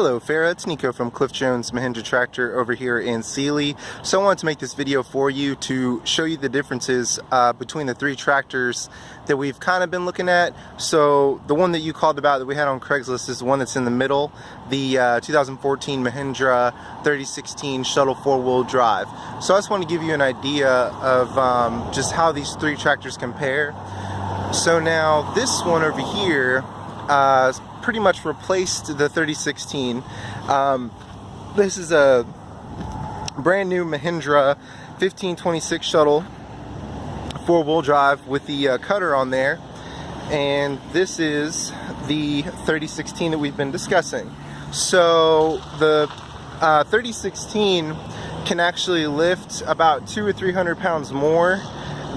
Hello Farah, it's Niko from Cliff Jones Mahindra Tractor over here in Sealy. So I wanted to make this video for you to show you the differences between the three tractors that we've kind of been looking at. So the one that you called about that we had on Craigslist is the one that's in the middle, the 2014 Mahindra 3016 Shuttle 4-wheel drive. So I just want to give you an idea of just how these three tractors compare. So now this one over here pretty much replaced the 3016. This is a brand new Mahindra 1526 Shuttle 4-wheel drive with the cutter on there, and this is the 3016 that we've been discussing. So the 3016 can actually lift about 200 or 300 pounds more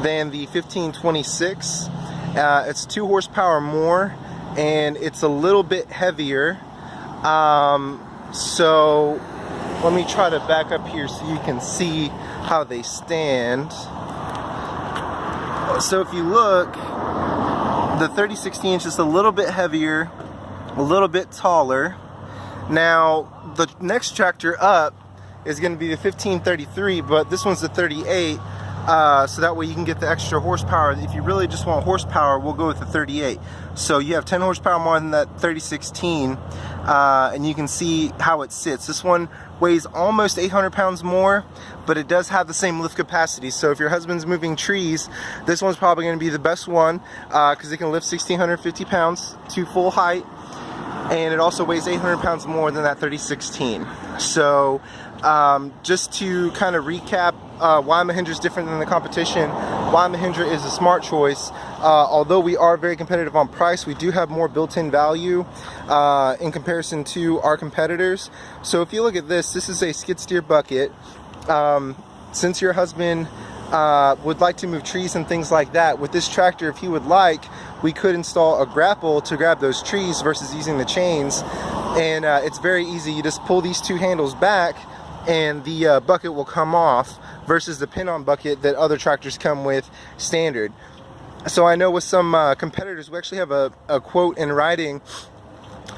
than the 1526. It's 2 horsepower more, and it's a little bit heavier. So let me try to back up here so you can see how they stand. So if you look, the 3016 is just a little bit heavier, a little bit taller. Now the next tractor up is going to be the 1533, but this one's the 38. So that way you can get the extra horsepower. If you really just want horsepower, we'll go with the 38. So you have 10 horsepower more than that 3016, and you can see how it sits. This one weighs almost 800 pounds more, but it does have the same lift capacity. So if your husband's moving trees, this one's probably going to be the best one because it can lift 1,650 pounds to full height, and it also weighs 800 pounds more than that 3016. So just to kind of recap why Mahindra is different than the competition, why Mahindra is a smart choice. Although we are very competitive on price, we do have more built-in value in comparison to our competitors. So if you look at this, this is a skid steer bucket. Since your husband would like to move trees and things like that, with this tractor, if he would like, we could install a grapple to grab those trees versus using the chains. And it's very easy. You just pull these two handles back and the bucket will come off, versus the pin-on bucket that other tractors come with standard. So I know with some competitors, we actually have a quote in writing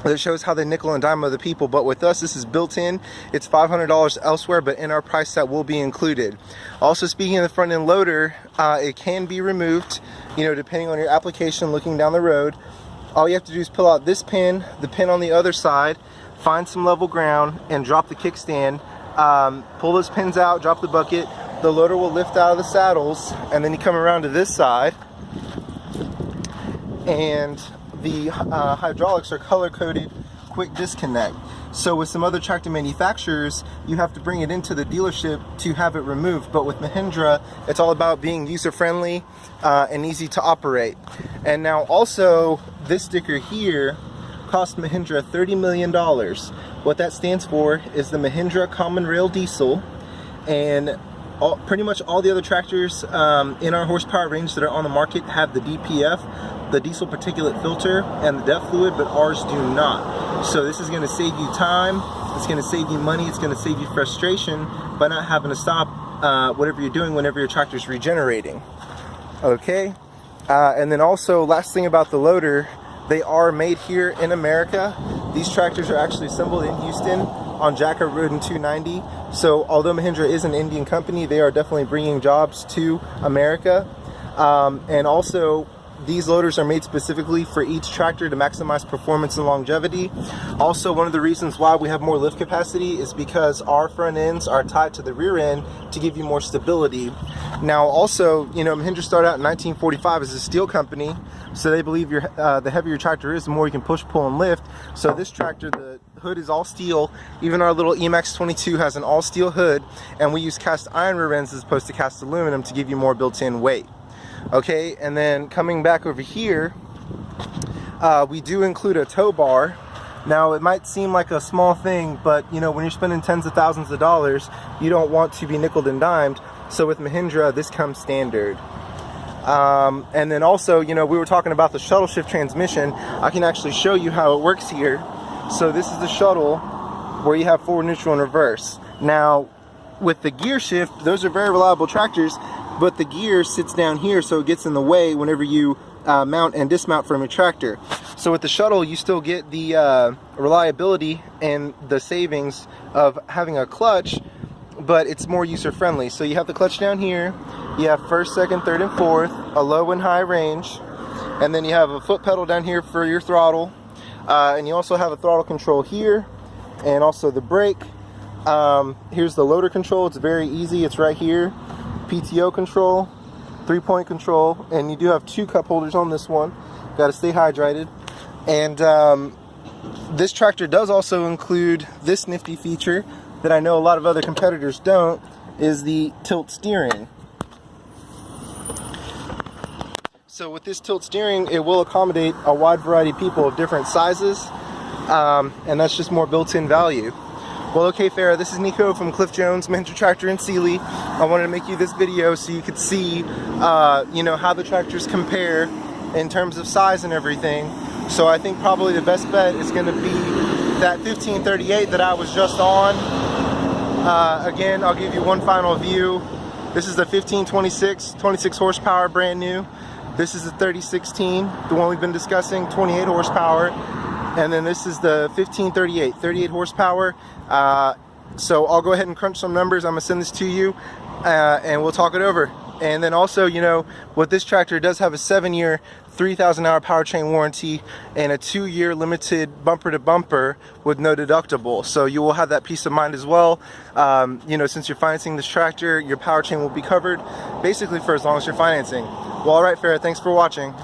that shows how they nickel and dime other people, but with us this is built in. It's $500 elsewhere, but in our price that will be included. Also, speaking of the front end loader, it can be removed, you know, depending on your application looking down the road. All you have to do is pull out this pin, the pin on the other side, find some level ground, and drop the kickstand. Pull those pins out, drop the bucket, the loader will lift out of the saddles, and then you come around to this side, and the hydraulics are color-coded quick disconnect. So with some other tractor manufacturers, you have to bring it into the dealership to have it removed, but with Mahindra, it's all about being user-friendly and easy to operate. And now also, this sticker here cost Mahindra $30 million. What that stands for is the Mahindra Common Rail Diesel, and pretty much all the other tractors in our horsepower range that are on the market have the DPF, the diesel particulate filter, and the depth fluid, but ours do not. So this is going to save you time, it's going to save you money, it's going to save you frustration by not having to stop whatever you're doing whenever your tractor is regenerating. Okay, and then also, last thing about the loader, they are made here in America. These tractors are actually assembled in Houston on Jacker Road in 290. So although Mahindra is an Indian company, they are definitely bringing jobs to America. And also, these loaders are made specifically for each tractor to maximize performance and longevity. Also, one of the reasons why we have more lift capacity is because our front ends are tied to the rear end to give you more stability. Now also, you know, Mahindra started out in 1945 as a steel company, so they believe the heavier your tractor is, the more you can push, pull, and lift. So this tractor, the hood is all steel. Even our little Emax 22 has an all steel hood, and we use cast iron rear ends as opposed to cast aluminum to give you more built-in weight. Okay, and then coming back over here, we do include a tow bar. Now it might seem like a small thing, but you know, when you're spending tens of thousands of dollars, you don't want to be nickeled and dimed. So with Mahindra, this comes standard. And then also, you know, we were talking about the shuttle shift transmission. I can actually show you how it works here. So this is the shuttle where you have forward, neutral, and reverse. Now with the gear shift, those are very reliable tractors, but the gear sits down here, so it gets in the way whenever you mount and dismount from your tractor. So with the Shuttle, you still get the reliability and the savings of having a clutch, but it's more user-friendly. So you have the clutch down here, you have first, second, third, and fourth, a low and high range, and then you have a foot pedal down here for your throttle, and you also have a throttle control here, and also the brake. Here's the loader control. It's very easy. It's right here. PTO control, 3-point control, and you do have 2 cup holders on this one. Got to stay hydrated. And this tractor does also include this nifty feature that I know a lot of other competitors don't, is the tilt steering. So with this tilt steering, it will accommodate a wide variety of people of different sizes, and that's just more built-in value. Well, okay, Farah, this is Niko from Cliff Jones Mahindra Tractor in Sealy. I wanted to make you this video so you could see, you know, how the tractors compare in terms of size and everything. So I think probably the best bet is going to be that 1538 that I was just on. Again, I'll give you one final view. This is the 1526, 26 horsepower, brand new. This is the 3016, the one we've been discussing, 28 horsepower. And then this is the 1538, 38 horsepower. So I'll go ahead and crunch some numbers. I'm gonna send this to you, and we'll talk it over. And then also, you know, with this tractor, it does have a 7-year, 3,000-hour powertrain warranty and a 2-year limited bumper to bumper with no deductible. So you will have that peace of mind as well. You know, since you're financing this tractor, your powertrain will be covered basically for as long as you're financing. Well, all right, Farah, thanks for watching.